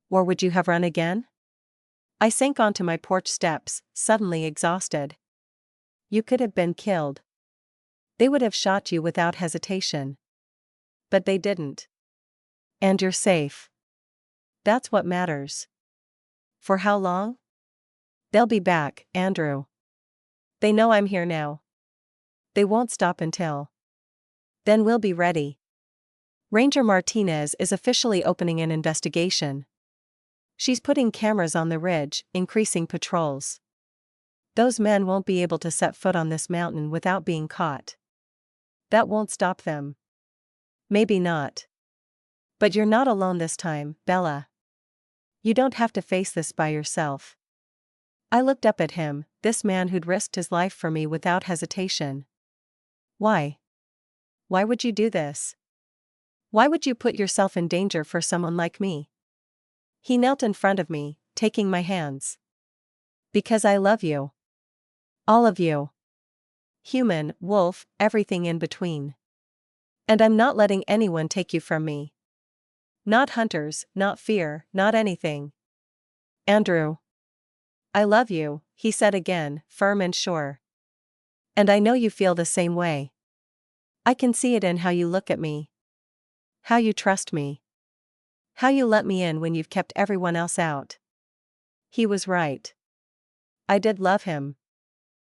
Or would you have run again? I sank onto my porch steps, suddenly exhausted. You could have been killed. They would have shot you without hesitation. But they didn't. And you're safe. That's what matters. For how long? They'll be back, Andrew. They know I'm here now. They won't stop until. Then we'll be ready. Ranger Martinez is officially opening an investigation. She's putting cameras on the ridge, increasing patrols. Those men won't be able to set foot on this mountain without being caught. That won't stop them. Maybe not. But you're not alone this time, Bella. You don't have to face this by yourself. I looked up at him, this man who'd risked his life for me without hesitation. Why? Why would you do this? Why would you put yourself in danger for someone like me? He knelt in front of me, taking my hands. Because I love you. All of you. Human, wolf, everything in between. And I'm not letting anyone take you from me. Not hunters, not fear, not anything. Andrew. I love you, he said again, firm and sure. And I know you feel the same way. I can see it in how you look at me. How you trust me. How you let me in when you've kept everyone else out. He was right. I did love him.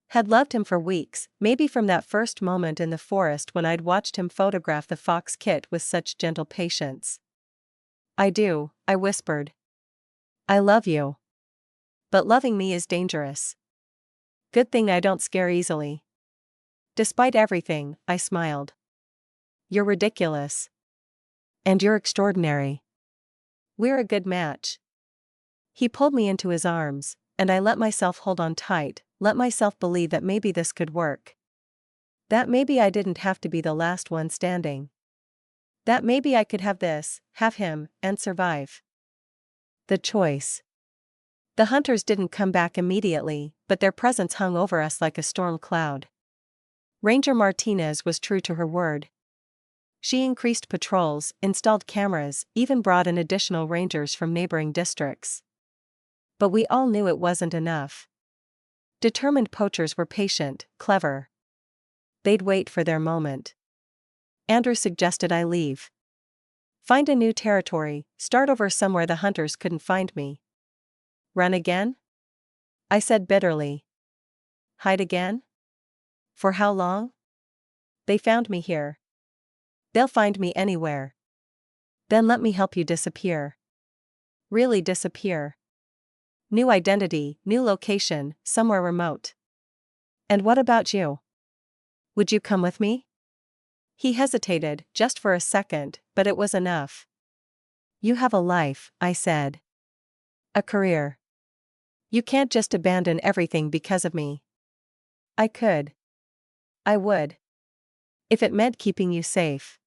Had loved him for weeks, maybe from that first moment in the forest when I'd watched him photograph the fox kit with such gentle patience. I do, I whispered. I love you. But loving me is dangerous. Good thing I don't scare easily. Despite everything, I smiled. You're ridiculous. And you're extraordinary. We're a good match. He pulled me into his arms, and I let myself hold on tight, let myself believe that maybe this could work. That maybe I didn't have to be the last one standing. That maybe I could have this, have him, and survive. The choice. The hunters didn't come back immediately, but their presence hung over us like a storm cloud. Ranger Martinez was true to her word. She increased patrols, installed cameras, even brought in additional rangers from neighboring districts. But we all knew it wasn't enough. Determined poachers were patient, clever. They'd wait for their moment. Andrew suggested I leave. Find a new territory, start over somewhere the hunters couldn't find me. Run again? I said bitterly. Hide again? For how long? They found me here. They'll find me anywhere. Then let me help you disappear. Really disappear. New identity, new location, somewhere remote. And what about you? Would you come with me? He hesitated, just for a second, but it was enough. You have a life, I said. A career. You can't just abandon everything because of me. I could. I would. If it meant keeping you safe.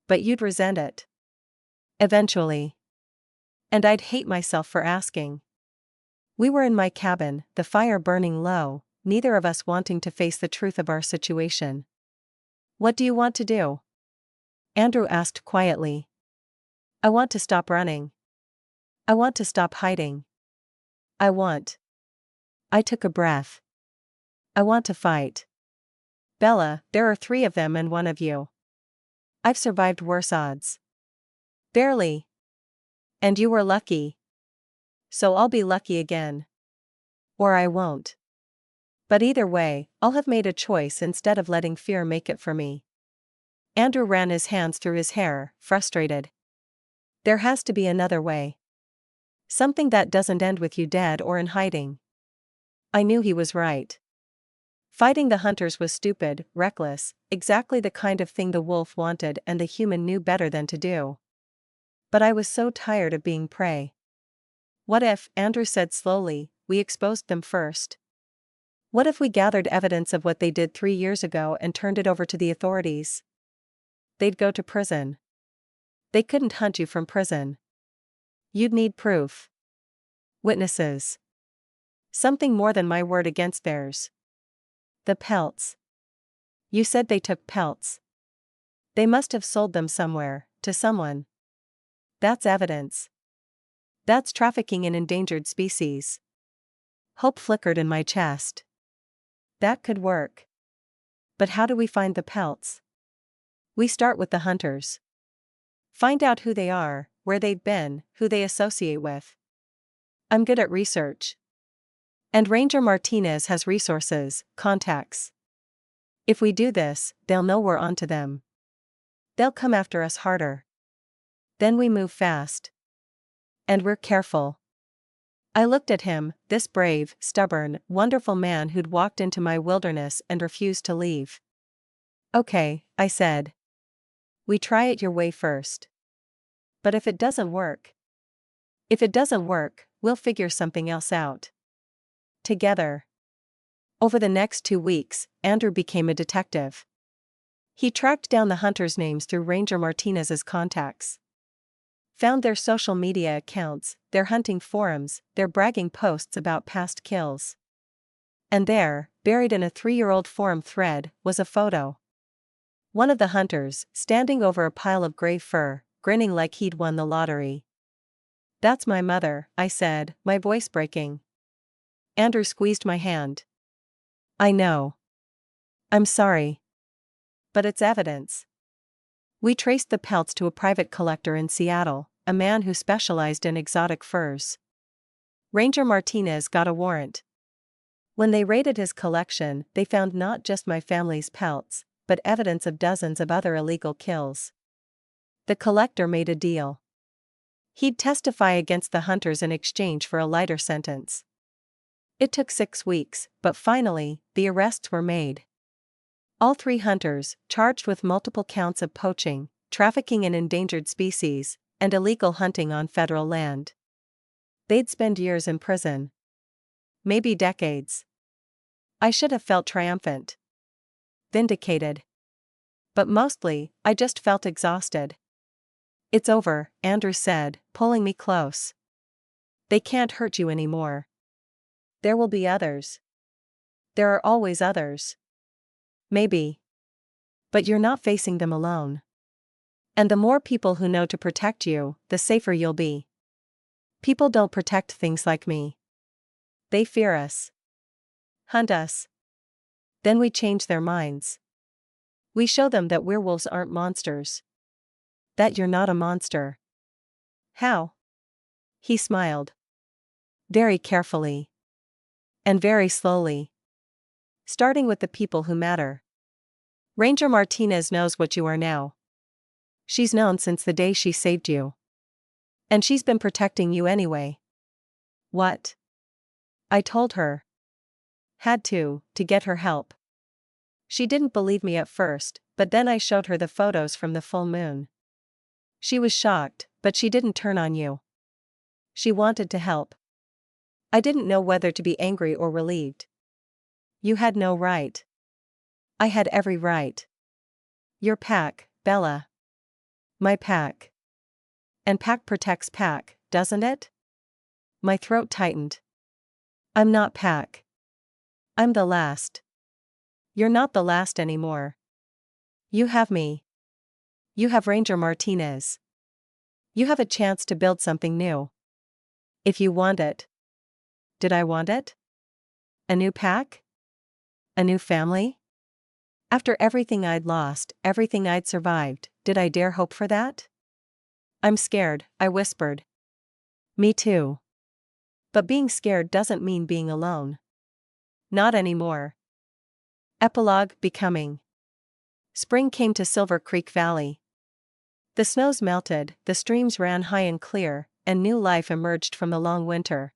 But you'd resent it. Eventually. And I'd hate myself for asking. We were in my cabin, the fire burning low, neither of us wanting to face the truth of our situation. What do you want to do? Andrew asked quietly. I want to stop running. I want to stop hiding. I took a breath. I want to fight. Bella, there are 3 of them and 1 of you. I've survived worse odds. Barely. And you were lucky. So I'll be lucky again. Or I won't. But either way, I'll have made a choice instead of letting fear make it for me. Andrew ran his hands through his hair, frustrated. There has to be another way. Something that doesn't end with you dead or in hiding. I knew he was right. Fighting the hunters was stupid, reckless, exactly the kind of thing the wolf wanted and the human knew better than to do. But I was so tired of being prey. What if, Andrew said slowly, we exposed them first? What if we gathered evidence of what they did 3 years ago and turned it over to the authorities? They'd go to prison. They couldn't hunt you from prison. You'd need proof. Witnesses. Something more than my word against theirs. The pelts. You said they took pelts. They must have sold them somewhere, to someone. That's evidence. That's trafficking in endangered species. Hope flickered in my chest. That could work. But how do we find the pelts? We start with the hunters. Find out who they are, where they've been, who they associate with. I'm good at research. And Ranger Martinez has resources, contacts. If we do this, they'll know we're onto them. They'll come after us harder. Then we move fast. And we're careful. I looked at him, this brave, stubborn, wonderful man who'd walked into my wilderness and refused to leave. Okay, I said. We try it your way first. But if it doesn't work, we'll figure something else out. Together. Over the next 2 weeks, Andrew became a detective. He tracked down the hunters' names through Ranger Martinez's contacts. Found their social media accounts, their hunting forums, their bragging posts about past kills. And there, buried in a 3-year-old forum thread, was a photo. One of the hunters, standing over a pile of gray fur, grinning like he'd won the lottery. "That's my mother," I said, my voice breaking. Andrew squeezed my hand. "I know. I'm sorry. But it's evidence." We traced the pelts to a private collector in Seattle, a man who specialized in exotic furs. Ranger Martinez got a warrant. When they raided his collection, they found not just my family's pelts, but evidence of dozens of other illegal kills. The collector made a deal. He'd testify against the hunters in exchange for a lighter sentence. It took 6 weeks, but finally, the arrests were made. All 3 hunters, charged with multiple counts of poaching, trafficking in endangered species, and illegal hunting on federal land. They'd spend years in prison. Maybe decades. I should have felt triumphant. Vindicated. But mostly, I just felt exhausted. "It's over," Andrew said, pulling me close. "They can't hurt you anymore. There will be others. There are always others. Maybe. But you're not facing them alone. And the more people who know to protect you, the safer you'll be. People don't protect things like me. They fear us. Hunt us. Then we change their minds. We show them that werewolves aren't monsters. That you're not a monster." "How?" He smiled. "Very carefully. And very slowly. Starting with the people who matter. Ranger Martinez knows what you are now. She's known since the day she saved you. And she's been protecting you anyway." "What?" I told her. Had to get her help. She didn't believe me at first, but then I showed her the photos from the full moon. She was shocked, but she didn't turn on you. She wanted to help. I didn't know whether to be angry or relieved. "You had no right." "I had every right. Your pack, Bella." "My pack. And pack protects pack, doesn't it?" My throat tightened. "I'm not pack. I'm the last." "You're not the last anymore. You have me. You have Ranger Martinez. You have a chance to build something new. If you want it." Did I want it? A new pack? A new family? After everything I'd lost, everything I'd survived, did I dare hope for that? "I'm scared," I whispered. "Me too. But being scared doesn't mean being alone. Not anymore." Epilogue. Becoming. Spring came to Silver Creek Valley. The snows melted, the streams ran high and clear, and new life emerged from the long winter.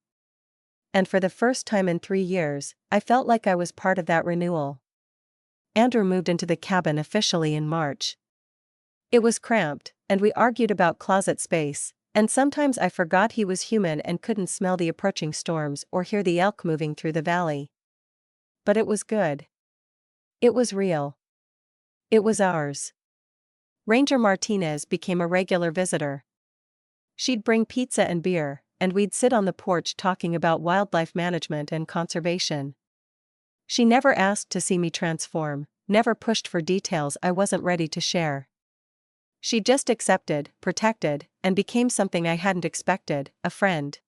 And for the first time in 3 years, I felt like I was part of that renewal. Andrew moved into the cabin officially in March. It was cramped, and we argued about closet space, and sometimes I forgot he was human and couldn't smell the approaching storms or hear the elk moving through the valley. But it was good. It was real. It was ours. Ranger Martinez became a regular visitor. She'd bring pizza and beer, and we'd sit on the porch talking about wildlife management and conservation. She never asked to see me transform, never pushed for details I wasn't ready to share. She just accepted, protected, and became something I hadn't expected, a friend.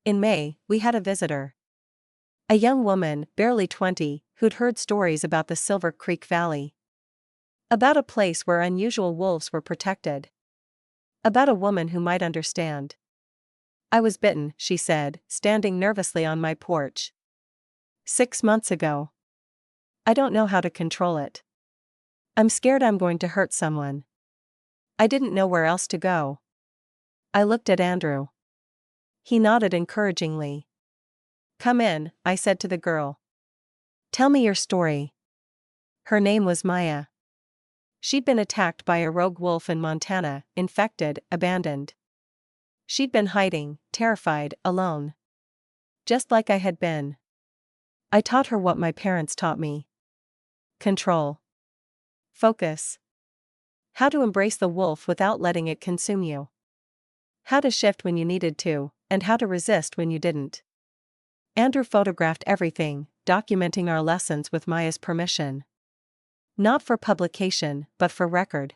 In May, we had a visitor. A young woman, barely 20, who'd heard stories about the Silver Creek Valley. About a place where unusual wolves were protected. About a woman who might understand. "I was bitten," she said, standing nervously on my porch. 6 months ago. I don't know how to control it. I'm scared I'm going to hurt someone. I didn't know where else to go. I looked at Andrew. He nodded encouragingly. Come in, I said to the girl. Tell me your story. Her name was Maya. She'd been attacked by a rogue wolf in Montana, infected, abandoned. She'd been hiding, terrified, alone. Just like I had been. I taught her what my parents taught me. Control. Focus. How to embrace the wolf without letting it consume you. How to shift when you needed to, and how to resist when you didn't. Andrew photographed everything, documenting our lessons with Maya's permission. Not for publication, but for record.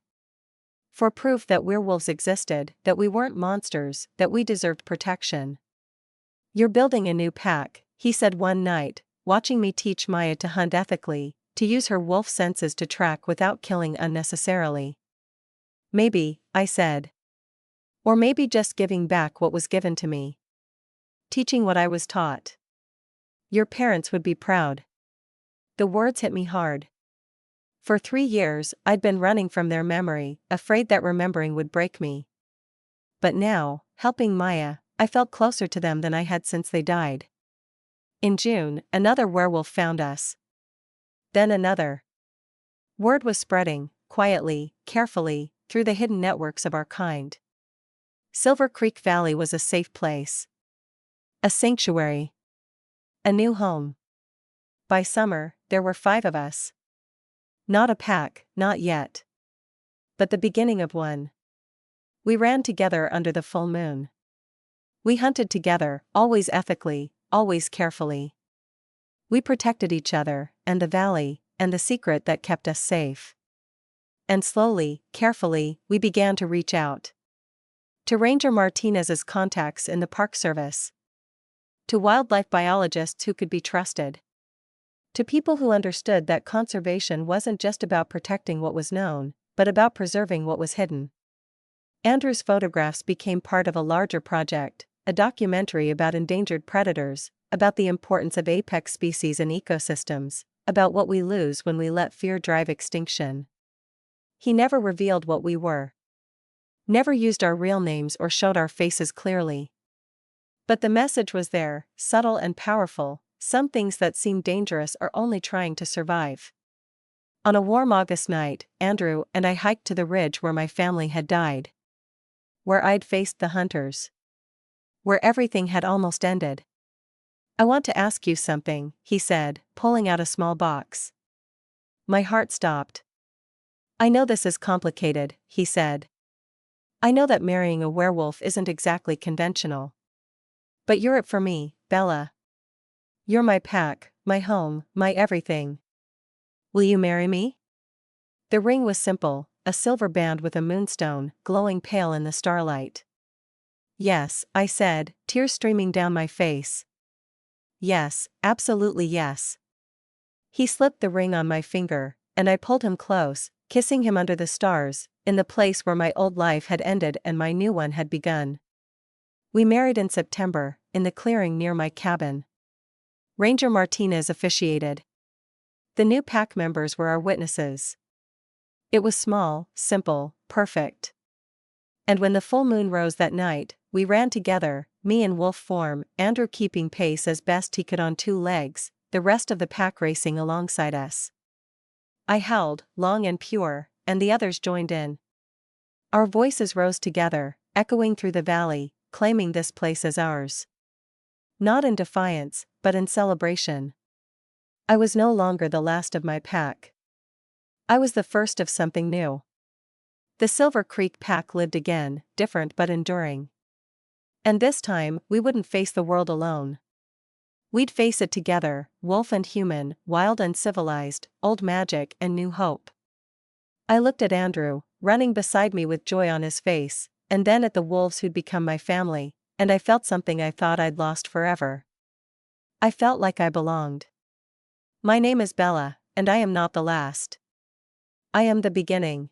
For proof that werewolves existed, that we weren't monsters, that we deserved protection. You're building a new pack, he said one night, watching me teach Maya to hunt ethically, to use her wolf senses to track without killing unnecessarily. Maybe, I said. Or maybe just giving back what was given to me. Teaching what I was taught. Your parents would be proud. The words hit me hard. For 3 years, I'd been running from their memory, afraid that remembering would break me. But now, helping Maya, I felt closer to them than I had since they died. In June, another werewolf found us. Then another. Word was spreading, quietly, carefully, through the hidden networks of our kind. Silver Creek Valley was a safe place. A sanctuary. A new home. By summer, there were 5 of us. Not a pack, not yet. But the beginning of one. We ran together under the full moon. We hunted together, always ethically, always carefully. We protected each other, and the valley, and the secret that kept us safe. And slowly, carefully, we began to reach out. To Ranger Martinez's contacts in the Park Service. To wildlife biologists who could be trusted. To people who understood that conservation wasn't just about protecting what was known, but about preserving what was hidden. Andrew's photographs became part of a larger project, a documentary about endangered predators, about the importance of apex species in ecosystems, about what we lose when we let fear drive extinction. He never revealed what we were. Never used our real names or showed our faces clearly. But the message was there, subtle and powerful. Some things that seem dangerous are only trying to survive. On a warm August night, Andrew and I hiked to the ridge where my family had died. Where I'd faced the hunters. Where everything had almost ended. I want to ask you something, he said, pulling out a small box. My heart stopped. I know this is complicated, he said. I know that marrying a werewolf isn't exactly conventional. But you're it for me, Bella. You're my pack, my home, my everything. Will you marry me? The ring was simple, a silver band with a moonstone, glowing pale in the starlight. Yes, I said, tears streaming down my face. Yes, absolutely yes. He slipped the ring on my finger, and I pulled him close, kissing him under the stars, in the place where my old life had ended and my new one had begun. We married in September, in the clearing near my cabin. Ranger Martinez officiated. The new pack members were our witnesses. It was small, simple, perfect. And when the full moon rose that night, we ran together, me in wolf form, Andrew keeping pace as best he could on 2 legs, the rest of the pack racing alongside us. I howled, long and pure, and the others joined in. Our voices rose together, echoing through the valley, claiming this place as ours. Not in defiance, but in celebration. I was no longer the last of my pack. I was the first of something new. The Silver Creek pack lived again, different but enduring. And this time, we wouldn't face the world alone. We'd face it together, wolf and human, wild and civilized, old magic and new hope. I looked at Andrew, running beside me with joy on his face, and then at the wolves who'd become my family, and I felt something I thought I'd lost forever. I felt like I belonged. My name is Bella, and I am not the last. I am the beginning.